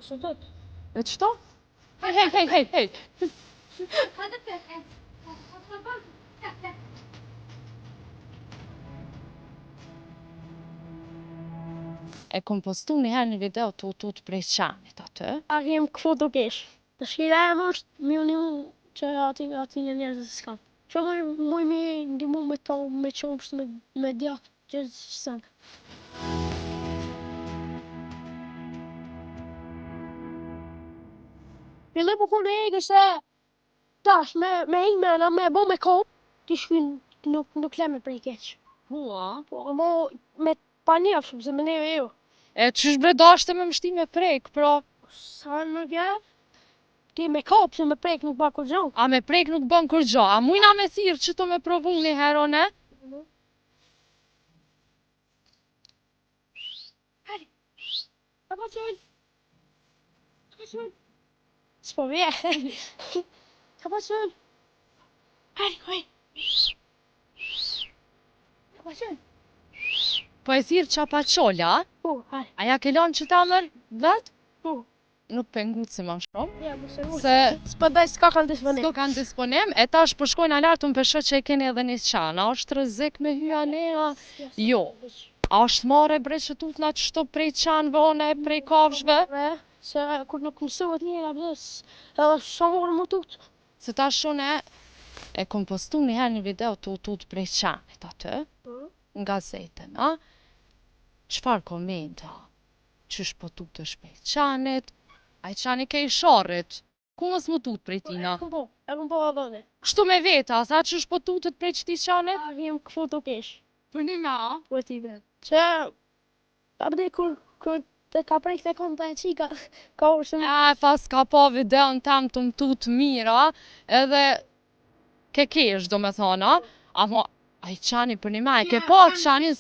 E qëto? Hej. E kom postu njëherë një video të utut prej qanit aty. A jem këfu të kesh. Të shkira e më është mjoni që ati një njerëzë s'kam. Që muj mi ndimu me to, me qomës, me djatë, që s'en. Pile po kone e se tash me ime me bo me kopë, ti shkyn nuk le me prej keq. Hua? Po mo me pa njefshëm se me neve jo. E qysh bre dashte me mështi me prek, pra? Sa në vjerë? Ti me kopë se me prek nuk ba kur gjo. A me prek nuk bën kur gjo, a mujna me thirë që to me provu një herone? Heri, a po qëllë? S'po vje. A po qëllë? Heri, hej. A po qëllë? Po e thirë qa pa qolla, a? Po, heri. A ja kelon që ta mërë vet? Po. Nuk pengut si ma shumë. Ja, po se Se s'po daj s'ka kanë disponim. s'ko kanë disponim, e tash po shkojnë alartë më pesho që e keni edhe një qanë. A është rëzik me hyja nea? Jo. A është mare bre që tutna që shto prej qanë vone, prej kafshve? Se kur nuk mësohet njëra bës, edhe shumë orë më tutë. Se tash shone e kom postu njëherë një video të utut prej qanit aty, në gazetën, a? Qfar komenta? Qysh po tutesh prej qanit? A i qani ke i sharrit? Ku mos më tut prej tina? E kom po adhone. Kështu me veta, sa qysh po tutet prej qëti qanit? A jem këfu të kesh. Për një ma? Po ti vetë. Që, abde kur të ka prej këtë konta e qika, ka orë shumë. Pas ka po videon tam të më tut mira, edhe ke kesh do me thona, ama a i qani për një ma, e ke po qanis?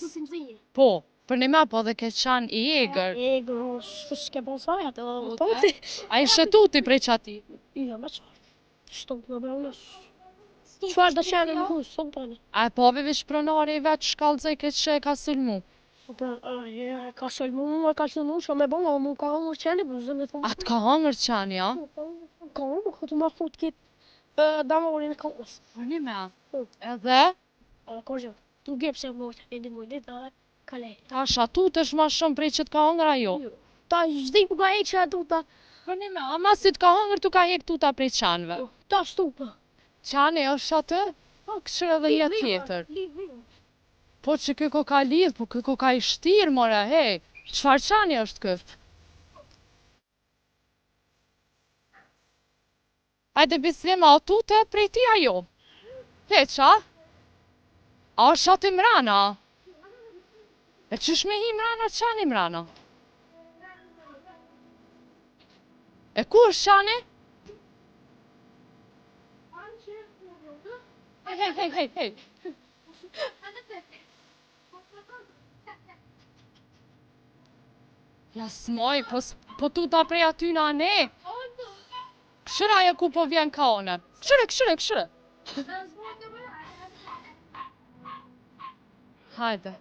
Po, për një ma po dhe ke qan i egrë. Egrë, s'ke po saj atë edhe më toti. A i shetuti prej qati? Ja, me qarë. Shtok në bëllës. Qfar të qenë në husë, sot tani. A e po vish pronari i vetë shkallëzaj këtë që e ka sulmu? Ka sulmu, e ka sulmu, që me bëllë, mu ka hongër qeni, për zëmë të më. A të ka hongër qani, ja? Ka hongër, këtë më fut kitë damorin e kohës. Për një me? Edhe? Ko gjë, tu gjepë se më të një mujtit, dhe kale. Ta shatutesh ma shumë prej që t'ka hongër ajo? Ta zdi ku ka hekë që atuta. Për një me, ama si t'ka hongër t'u ka hekë tuta prej qanve? Ta shtupa. Qani është atë? Po, këshër edhe jetë tjetër. Po që këko ka lidh, po këko ka i shtirë, more, hej. Qfar qani është këtë? Ajde bislima, o tutet prej ti ajo? Heqa? A është atë imrana? E qysh me hi imrana, qani imrana? E ku është qani? Hej. Ja smoj, po tuta prej atyna ne. Këshëra e ku po vjen ka one. Këshëre. Hajde.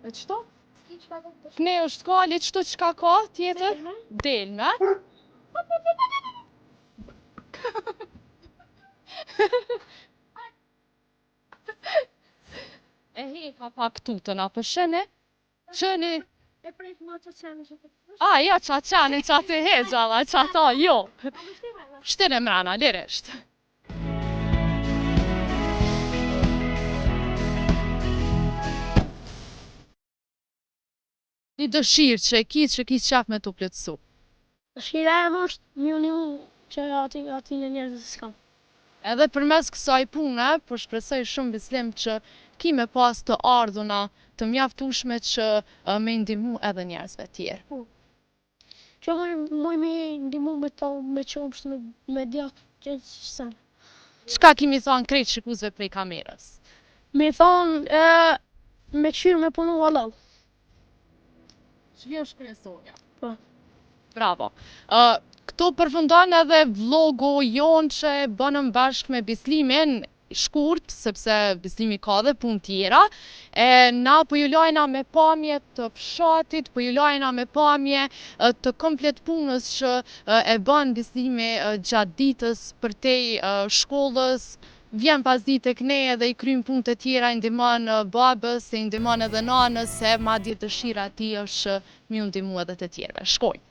E qëto? Ne është ka, le qëto që ka tjetër? Delme. E heka pak tutën, a për shëne? Shëni? E prejtë ma që qenë që të përshë. A, ja qa qani, qa të hezala, qa ta, jo. Shtire mrana, lirisht. Një dëshirë që e ki qaf me t'u plëtsu. Dëshira e më është mjoni që ati një njerëzë s'kam. Edhe për mes kësaj pune, po shpresoj shumë bislim që ki me pas të ardhuna të mjaftushme që me ndimu edhe njerëzve tjerë. Që muj me ndimu me to, me qomës, me djatë, që s'en. Qka kimi thonë krejt shikuzve prej kamerës? Me thonë, me qyrë me punu halal. Që vjen shpresoja. Po. Bravo. Këto përfundon edhe vlogu jonë që bënëm bashkë me Bislimin, shkurt, sepse bezdimi ka dhe punë tjera, e na po ju lajna me pamje të fshatit, po ju lajna me pamje të komplet punës që e bën bezdimi gjatë ditës përtej shkollës, vjen pas ditë tek ne edhe i krym punët e tjera, i ndihmon babës, i ndihmon edhe nanës, se madje dëshira e tij është që mi u ndihmu edhe të tjerëve. Shkojnë.